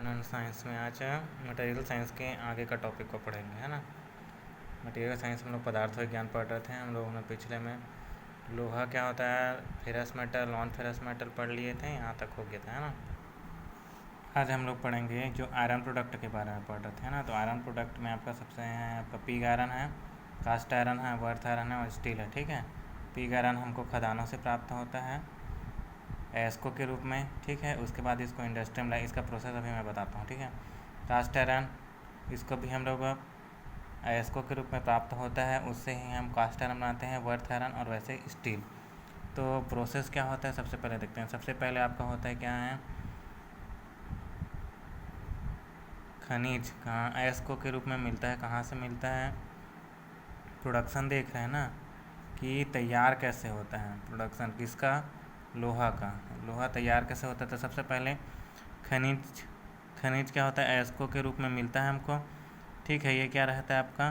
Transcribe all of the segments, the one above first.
And science में आज material science के आगे का टॉपिक को पढ़ेंगे, है ना। मटेरियल साइंस हम लोग पदार्थ विज्ञान पढ़ रहे थे। हम लोगों ने पिछले में लोहा क्या होता है, ferrous metal, non ferrous metal पढ़ लिए थे, यहाँ तक हो गया था, है ना। आज हम लोग पढ़ेंगे जो आयरन प्रोडक्ट के बारे में पढ़ रहे थे, ना। तो आयरन प्रोडक्ट में आपका सबसे है आपका पिग आयरन है, कास्ट आयरन है, वर्थ आयरन है और स्टील है, ठीक है। पिग आयरन हमको खदानों से प्राप्त होता है एस्को के रूप में, ठीक है। उसके बाद इसको इंडस्ट्री में इसका प्रोसेस अभी मैं बताता हूँ, ठीक है। कास्ट आयरन, इसको भी हम लोग एस्को के रूप में प्राप्त होता है, उससे ही हम कास्ट आयरन बनाते हैं, वर्थ आयरन और वैसे स्टील। तो प्रोसेस क्या होता है सबसे पहले देखते हैं। सबसे पहले आपका होता है क्या है, खनिज कहाँ एस्को के रूप में मिलता है, कहाँ से मिलता है, प्रोडक्शन देख रहे हैं ना कि तैयार कैसे होता है, प्रोडक्शन किसका, लोहा का। लोहा तैयार कैसे होता है, तो सबसे पहले खनिज क्या होता है, एस्को के रूप में मिलता है हमको, ठीक है। ये क्या रहता है आपका,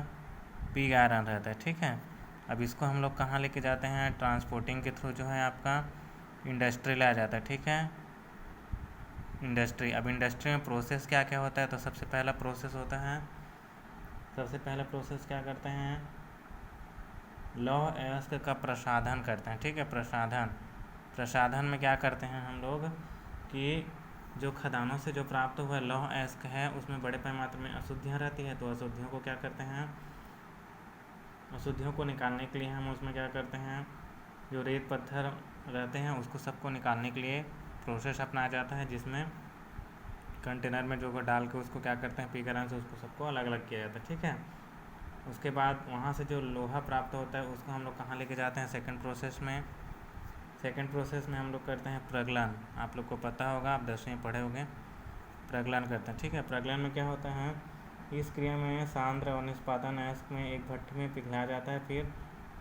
पिग आयरन रहता है, ठीक है। अब इसको हम लोग कहाँ लेके जाते हैं, ट्रांसपोर्टिंग के थ्रू जो है आपका इंडस्ट्री लाया जाता है, ठीक है, इंडस्ट्री। अब इंडस्ट्री में प्रोसेस क्या क्या होता है, तो सबसे पहला प्रोसेस होता है, सबसे पहला प्रोसेस क्या करते हैं, लौह अयस्क का प्रसाधन करते हैं, ठीक है। प्रसाधन में क्या करते हैं हम लोग कि जो खदानों से जो प्राप्त हुआ लौह अयस्क है उसमें बड़े पैमाने में अशुद्धियाँ रहती है, तो अशुद्धियों को क्या करते हैं, अशुद्धियों को निकालने के लिए हम उसमें क्या करते हैं, जो रेत पत्थर रहते हैं उसको सबको निकालने के लिए प्रोसेस अपनाया जाता है, जिसमें कंटेनर में जो डाल के उसको क्या करते हैं, पिग आयरन से उसको सबको अलग अलग किया जाता है, ठीक है। उसके बाद वहाँ से जो लोहा प्राप्त होता है उसको हम लोग कहाँ लेके जाते हैं, सेकंड प्रोसेस में। सेकंड प्रोसेस में हम लोग करते हैं प्रगलन। आप लोग को पता होगा, आप 10वीं में पढ़े होंगे, प्रगलन करते हैं, ठीक है। प्रगलन में क्या होता है, इस क्रिया में सांद्र और निष्पादन अयस्क में एक भट्टी में पिघलाया जाता है, फिर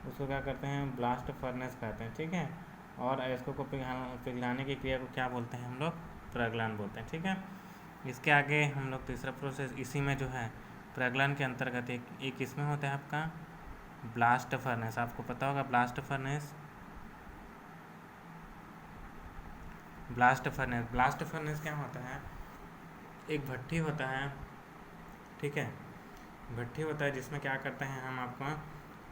उसको क्या करते हैं, ब्लास्ट फर्नेस कहते हैं, ठीक है। और अयस्कों को पिघलाने की क्रिया को क्या बोलते हैं हम लोग, प्रगलन बोलते हैं, ठीक है। इसके आगे हम लोग तीसरा प्रोसेस, इसी में जो है प्रगलन के अंतर्गत एक इसमें होता है आपका ब्लास्ट फर्नेस। आपको पता होगा ब्लास्ट फर्नेस क्या होता है, एक भट्टी होता है, ठीक है, भट्टी होता है जिसमें क्या करते हैं हम आपका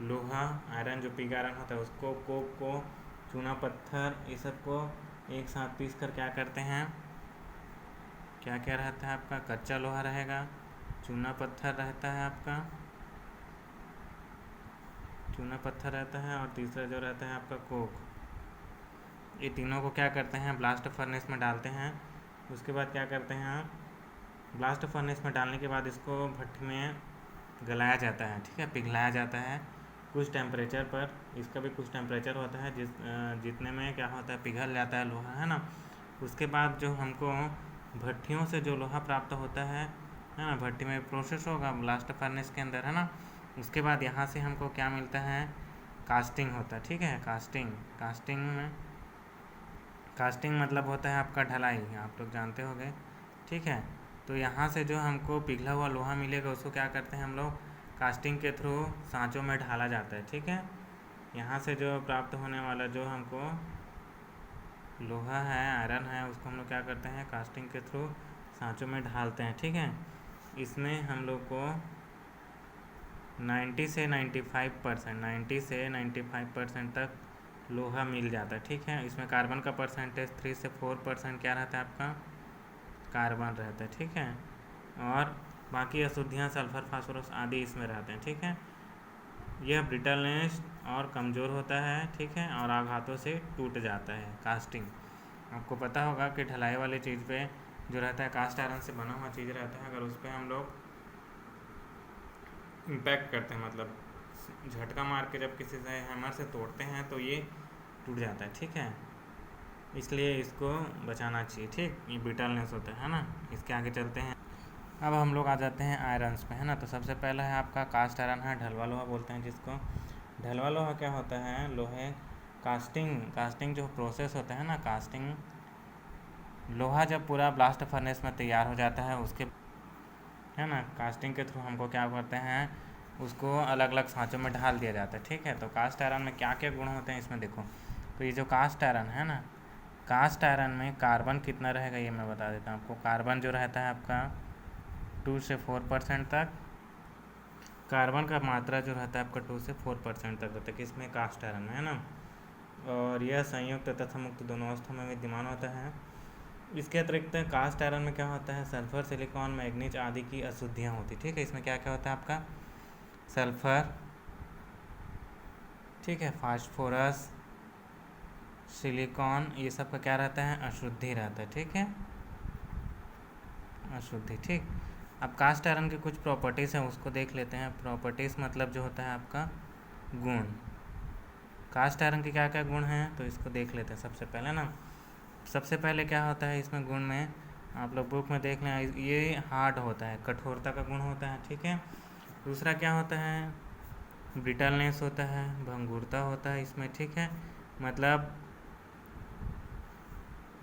लोहा आयरन जो पिग आयरन होता है उसको, कोक को, चूना पत्थर, ये सब को एक साथ पीस कर क्या करते हैं, क्या क्या रहता है आपका, कच्चा लोहा रहेगा, चूना पत्थर रहता है आपका, चूना पत्थर रहता है और तीसरा जो रहता है आपका कोक। ये तीनों को क्या करते हैं, ब्लास्ट फर्नेस में डालते हैं। उसके बाद क्या करते हैं, ब्लास्ट फर्नेस में डालने के बाद इसको भट्टी में गलाया जाता है, ठीक है, पिघलाया जाता है कुछ टेम्परेचर पर। इसका भी कुछ टेम्परेचर होता है जितने में क्या होता है, पिघल जाता है लोहा, है ना। उसके बाद जो हमको भट्टियों से जो लोहा प्राप्त होता है ना, भट्टी में प्रोसेस होगा ब्लास्ट फर्नेस के अंदर, है ना। उसके बाद यहाँ से हमको क्या मिलता है, कास्टिंग होता है, ठीक है। कास्टिंग मतलब होता है आपका ढलाई, आप लोग जानते होंगे, ठीक है। तो यहाँ से जो हमको पिघला हुआ लोहा मिलेगा उसको क्या करते हैं हम लोग, कास्टिंग के थ्रू सांचों में ढाला जाता है, ठीक है। यहाँ से जो प्राप्त होने वाला जो हमको लोहा है, आयरन है, उसको हम लोग क्या करते हैं, कास्टिंग के थ्रू सांचों में ढालते हैं, ठीक है। इसमें हम लोग को 90 से 95% तक लोहा मिल जाता है, ठीक है। इसमें कार्बन का परसेंटेज 3 से 4% क्या रहता है आपका, कार्बन रहता है, ठीक है। और बाकी अशुद्धियाँ सल्फर, फास्फोरस आदि इसमें रहते हैं, ठीक है। यह ब्रिटलनेस और कमज़ोर होता है, ठीक है, और आघातों से टूट जाता है। कास्टिंग आपको पता होगा कि ढलाई वाली चीज़ पे जो रहता है कास्ट आयरन से बना हुआ चीज़ रहता है, अगर उस पर हम लोग इम्पैक्ट करते हैं, मतलब झटका मार के जब किसी से हैमर से तोड़ते हैं तो ये टूट जाता है, ठीक है। इसलिए इसको बचाना चाहिए, ठीक। ये ब्रिटलनेस होता है ना। इसके आगे चलते हैं, अब हम लोग आ जाते हैं आयरन्स पे, है ना। तो सबसे पहला है आपका कास्ट आयरन है, ढलवा लोहा बोलते हैं जिसको। ढलवा लोहा क्या होता है, लोहे कास्टिंग जो प्रोसेस होता है ना, कास्टिंग लोहा जब पूरा ब्लास्ट फर्नेस में तैयार हो जाता है उसके, है ना, कास्टिंग के थ्रू हमको क्या करते हैं, उसको अलग अलग सांचों में ढाल दिया जाता है, ठीक है। तो कास्ट आयरन में क्या क्या गुण होते हैं इसमें देखो। तो ये जो कास्ट आयरन है ना, कास्ट आयरन में कार्बन कितना रहेगा ये मैं बता देता हूँ आपको। कार्बन जो रहता है आपका 2 से 4% तक, कार्बन का मात्रा जो रहता है आपका 2 से 4% तक रहता है, किसमें, कास्ट आयरन में, है ना। और यह संयुक्त तथा मुक्त दोनों अवस्था में विद्यमान होता है। इसके अतिरिक्त कास्ट आयरन में क्या होता है, सल्फर, सिलिकॉन, मैग्नीज आदि की अशुद्धियाँ होती, ठीक है। इसमें क्या क्या होता है आपका, सल्फर, ठीक है, फास्फोरस, सिलिकॉन, ये सब का क्या रहता है, अशुद्धि रहता है, ठीक है, अशुद्धि, ठीक। अब कास्ट आयरन की कुछ प्रॉपर्टीज़ हैं उसको देख लेते हैं। प्रॉपर्टीज़ मतलब जो होता है आपका गुण, कास्ट आयरन के क्या क्या गुण हैं तो इसको देख लेते हैं। सबसे पहले ना, सबसे पहले क्या होता है इसमें गुण में, आप लोग बुक में देख लें, ये हार्ड होता है, कठोरता का गुण होता है, ठीक है। दूसरा क्या होता है, ब्रिटलनेस होता है, भंगुरता होता है इसमें, ठीक है, मतलब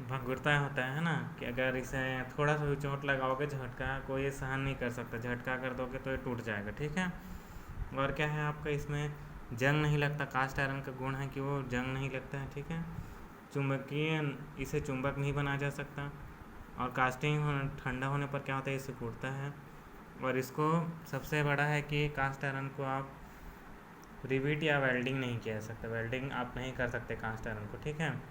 भंगुरता होता है ना, कि अगर इसे थोड़ा सा भी चोट लगाओगे, झटका, कोई ये सहन नहीं कर सकता, झटका कर दोगे तो ये टूट जाएगा, ठीक है। और क्या है आपका इसमें, जंग नहीं लगता, कास्ट आयरन का गुण है कि वो जंग नहीं लगता है, ठीक है। चुंबकीय, इसे चुंबक नहीं बनाया जा सकता। और कास्टिंग ठंडा होने पर क्या होता है, इसे फूटता है। और इसको सबसे बड़ा है कि कास्ट आयरन को आप रिवीट या वेल्डिंग नहीं किया जा सकता, वेल्डिंग आप नहीं कर सकते कास्ट आयरन को, ठीक है।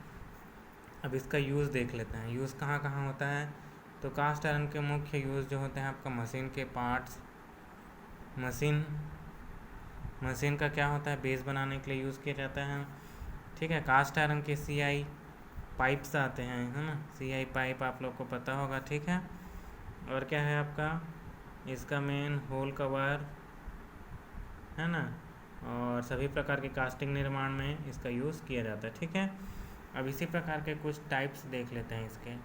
अब इसका यूज़ देख लेते हैं, यूज़ कहाँ कहाँ होता है। तो कास्ट आयरन के मुख्य यूज़ जो होते हैं आपका मशीन के पार्ट्स, मशीन का क्या होता है, बेस बनाने के लिए यूज़ किया जाता है, ठीक है। कास्ट आयरन के CI पाइप्स आते हैं, है ना, CI पाइप आप लोग को पता होगा, ठीक है। और क्या है आपका, इसका मेन होल कवर, है ना, और सभी प्रकार के कास्टिंग निर्माण में इसका यूज़ किया जाता है, ठीक है। अब इसी प्रकार के कुछ टाइप्स देख लेते हैं। इसके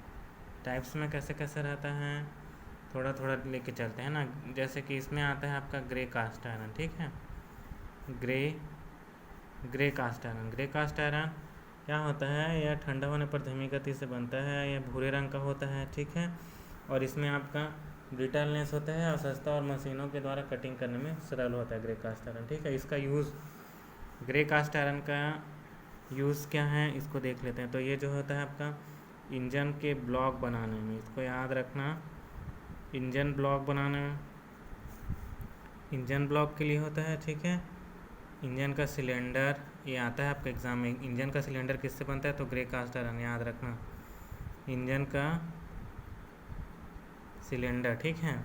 टाइप्स में कैसे कैसे रहता है, थोड़ा थोड़ा लेके चलते हैं ना। जैसे कि इसमें आता है आपका ग्रे कास्ट आयरन, ठीक है, grey cast iron. Grey cast iron क्या होता है, यह ठंडा होने पर धीमी गति से बनता है, यह भूरे रंग का होता है, ठीक है। और इसमें आपका ब्रिटलनेस होता है और सस्ता और मशीनों के द्वारा कटिंग करने में सरल होता है ग्रे कास्ट आयरन, ठीक है। इसका यूज़, ग्रे कास्ट आयरन का यूज़ क्या है इसको देख लेते हैं। तो ये जो होता है आपका इंजन के ब्लॉक बनाने में, इसको याद रखना, इंजन ब्लॉक बनाने में, इंजन ब्लॉक के लिए होता है, ठीक है। इंजन का सिलेंडर, ये आता है आपके एग्ज़ाम में, इंजन का सिलेंडर किससे बनता है, तो ग्रे कास्ट आयरन, याद रखना, इंजन का सिलेंडर, ठीक है।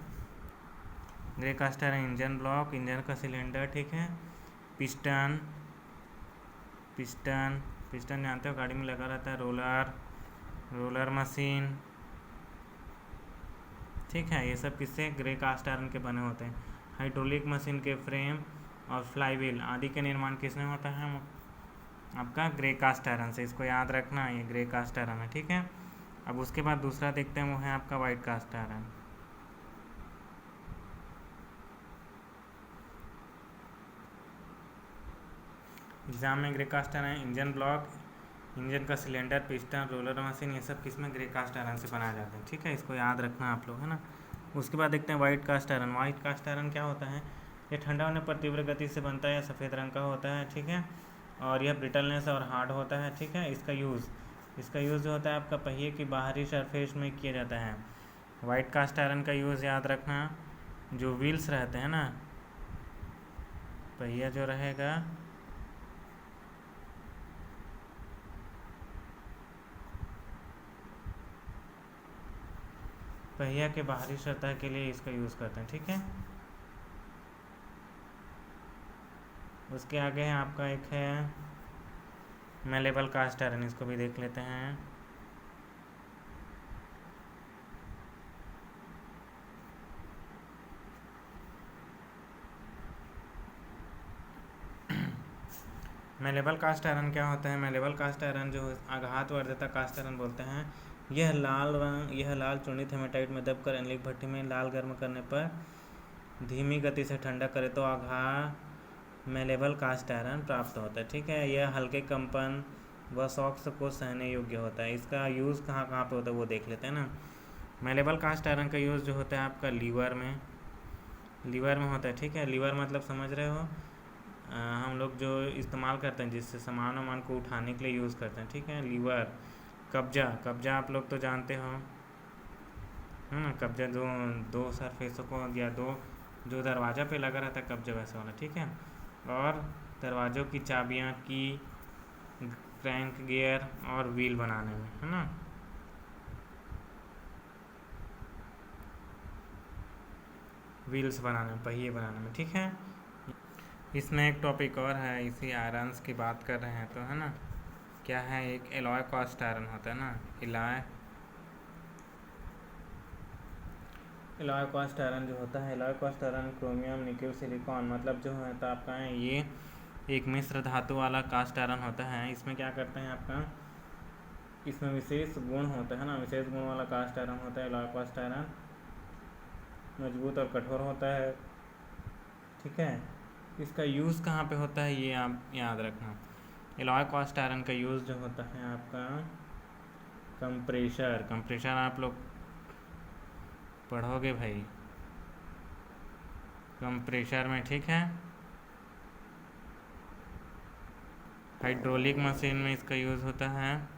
Grey cast iron, engine block, engine का सिलेंडर, ठीक है। पिस्टन जानते हो, गाड़ी में लगा रहता है। रोलर मशीन, ठीक है, ये सब किससे, ग्रे कास्ट आयरन के बने होते हैं। हाइड्रोलिक मशीन के फ्रेम और फ्लाईव्हील आदि के निर्माण किसमें होता है, आपका ग्रे कास्ट आयरन से, इसको याद रखना, ये ग्रे कास्ट आयरन है, ठीक है। अब उसके बाद दूसरा देखते हैं, वो है आपका वाइट कास्ट आयरन। एग्जाम में grey cast iron, engine block, engine का सिलेंडर, पिस्टन, रोलर मशीन, ये सब किसमें, ग्रे कास्ट आयरन से बनाए जाते हैं, ठीक है। इसको याद रखना आप लोग, है ना। उसके बाद देखते हैं white cast iron. White cast iron क्या होता है, ये ठंडा होने पर तीव्र गति से बनता है, सफ़ेद रंग का होता है, ठीक है। और यह ब्रिटलनेस और हार्ड होता है, ठीक है। इसका यूज़ जो होता है आपका पहिए की बाहरी सरफेस में किया जाता है। वाइट कास्ट आयरन का यूज़ याद रखना, जो व्हील्स रहते हैं ना, पहिया जो रहेगा, पहिया के बाहरी सतह के लिए इसका यूज़ करते हैं, ठीक है। उसके आगे है आपका एक है मेलेबल कास्ट आयरन, इसको भी देख लेते हैं। मेलेबल कास्ट आयरन क्या होता है, मेलेबल कास्ट आयरन जो आघात वर्धता कास्ट आयरन बोलते हैं, यह लाल चूर्णित हेमेटाइट में दबकर एनलिक भट्टी में लाल गर्म करने पर धीमी गति से ठंडा करे तो आघात मेलेबल कास्ट आयरन प्राप्त होता है, ठीक है। यह हल्के कंपन व शॉक्स को सहने योग्य होता है। इसका यूज़ कहाँ कहाँ पे होता है वो देख लेते हैं ना। मेलेबल कास्ट आयरन का यूज़ जो होता है आपका लीवर में होता है, ठीक है। लीवर मतलब समझ रहे हो, हम लोग जो इस्तेमाल करते हैं जिससे सामान को उठाने के लिए यूज़ करते हैं, ठीक है। लीवर कब्जा, कब्जा आप लोग तो जानते हो, है ना। कब्जा जो दो सरफेसों को या दो जो दरवाज़ा पे लगा रहता है कब्जा, वैसे वाला, ठीक है। और दरवाज़ों की चाबियाँ की, क्रैंक गियर और व्हील बनाने में, है ना। व्हील्स बनाने में, पहिए बनाने में, ठीक है। इसमें एक टॉपिक और है, इसी आयरन्स की बात कर रहे हैं तो, है ना। क्या है, एक एलॉय कास्ट आयरन होता है ना, एलॉय कास्ट आयरन जो होता है, alloy cast iron chromium nickel silicon, मतलब जो होता है आपका है ये एक मिश्र धातु वाला कास्ट आयरन होता है। इसमें क्या करते हैं आपका, इसमें विशेष गुण होता है ना, विशेष गुण वाला कास्ट आयरन होता है एलॉय कास्ट आयरन। मजबूत और कठोर होता है, ठीक है। इसका यूज़ कहाँ पे होता है ये आप याद रखना। एलॉय कास्ट आयरन का यूज़ जो होता है आपका कंप्रेशर, कंप्रेशर आप लोग पढ़ोगे भाई कंप्रेशर में, ठीक है। हाइड्रोलिक मशीन में इसका यूज़ होता है।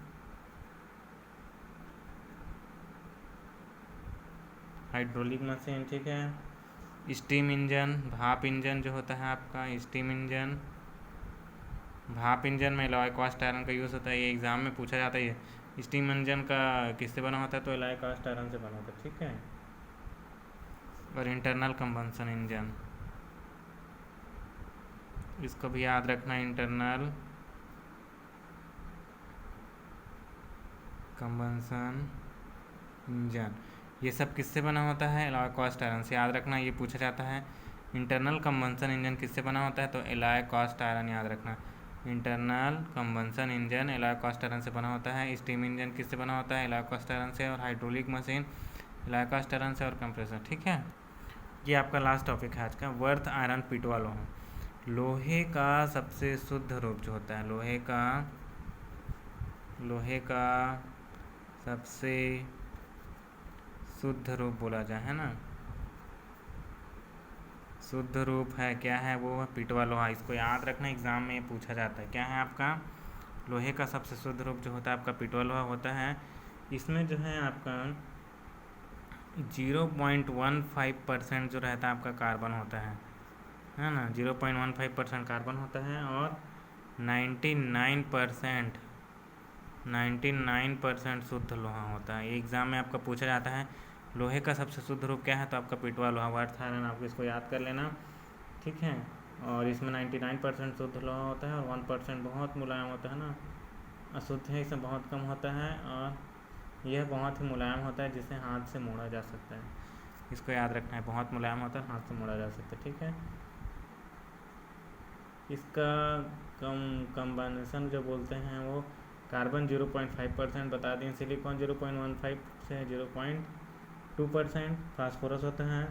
हाइड्रोलिक मशीन, ठीक है। स्टीम इंजन, भाप इंजन जो होता है आपका, स्टीम इंजन, भाप इंजन में एलॉय कास्ट आयरन का यूज़ होता है। ये एग्ज़ाम में पूछा जाता है। स्टीम इंजन का किससे बना होता है, तो एलॉय कास्ट आयरन से बना होता है, ठीक है। और इंटरनल कंबंशन इंजन, इसको भी याद रखना, इंटरनल कंबंशन इंजन, ये सब किससे बना होता है, एलॉय कास्ट आयरन से। याद रखना, ये पूछा जाता है इंटरनल कंबंशन इंजन किससे बना होता है, तो एलॉय कास्ट आयरन, याद रखना। Internal combustion engine alloy cast iron से बना होता है। स्टीम इंजन किससे बना होता है, एलॉय कास्ट आयरन से। और hydraulic machine alloy cast iron से। और कंप्रेसर, ठीक है। ये आपका लास्ट टॉपिक है आज का, वर्थ आयरन पिटवा लोहा। लोहे का सबसे शुद्ध रूप जो होता है, लोहे का सबसे शुद्ध रूप बोला जाए, है ना, शुद्ध रूप है, क्या है वो, पिटवा लोहा। इसको याद रखना, एग्ज़ाम में पूछा जाता है। क्या है आपका, लोहे का सबसे शुद्ध रूप जो होता है आपका पिटवा लोहा होता है। इसमें जो है आपका 0.15% जो रहता है आपका कार्बन होता है ना, 0.15% कार्बन होता है। और 99% शुद्ध लोहा होता है। ये एग्ज़ाम में आपका पूछा जाता है लोहे का सबसे शुद्ध रूप क्या है, तो आपका पिटवा लोहा, वर्थ आयरन, आपको इसको याद कर लेना, ठीक है। और इसमें 99% शुद्ध लोहा होता है और 1% बहुत मुलायम होता है ना, अशुद्ध है, इसमें बहुत कम होता है। और यह बहुत ही मुलायम होता है, जिसे हाथ से मोड़ा जा सकता है। इसको याद रखना है, बहुत मुलायम होता है, हाथ से मोड़ा जा सकता है, ठीक है। इसका कंबाइनेशन जो बोलते हैं वो कार्बन 0.5% बता दें, सिलिकॉन 0.15 से 0.2%, फास्फोरस होता है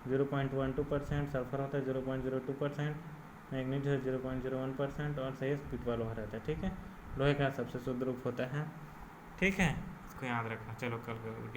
0.12%, सल्फर होता है 0.02%, मैग्नीज 0.01% और शेष पिटवा लोहा रहता है, ठीक है। लोहे का सबसे शुद्ध रूप होता है, ठीक है। इसको याद रखना। चलो कल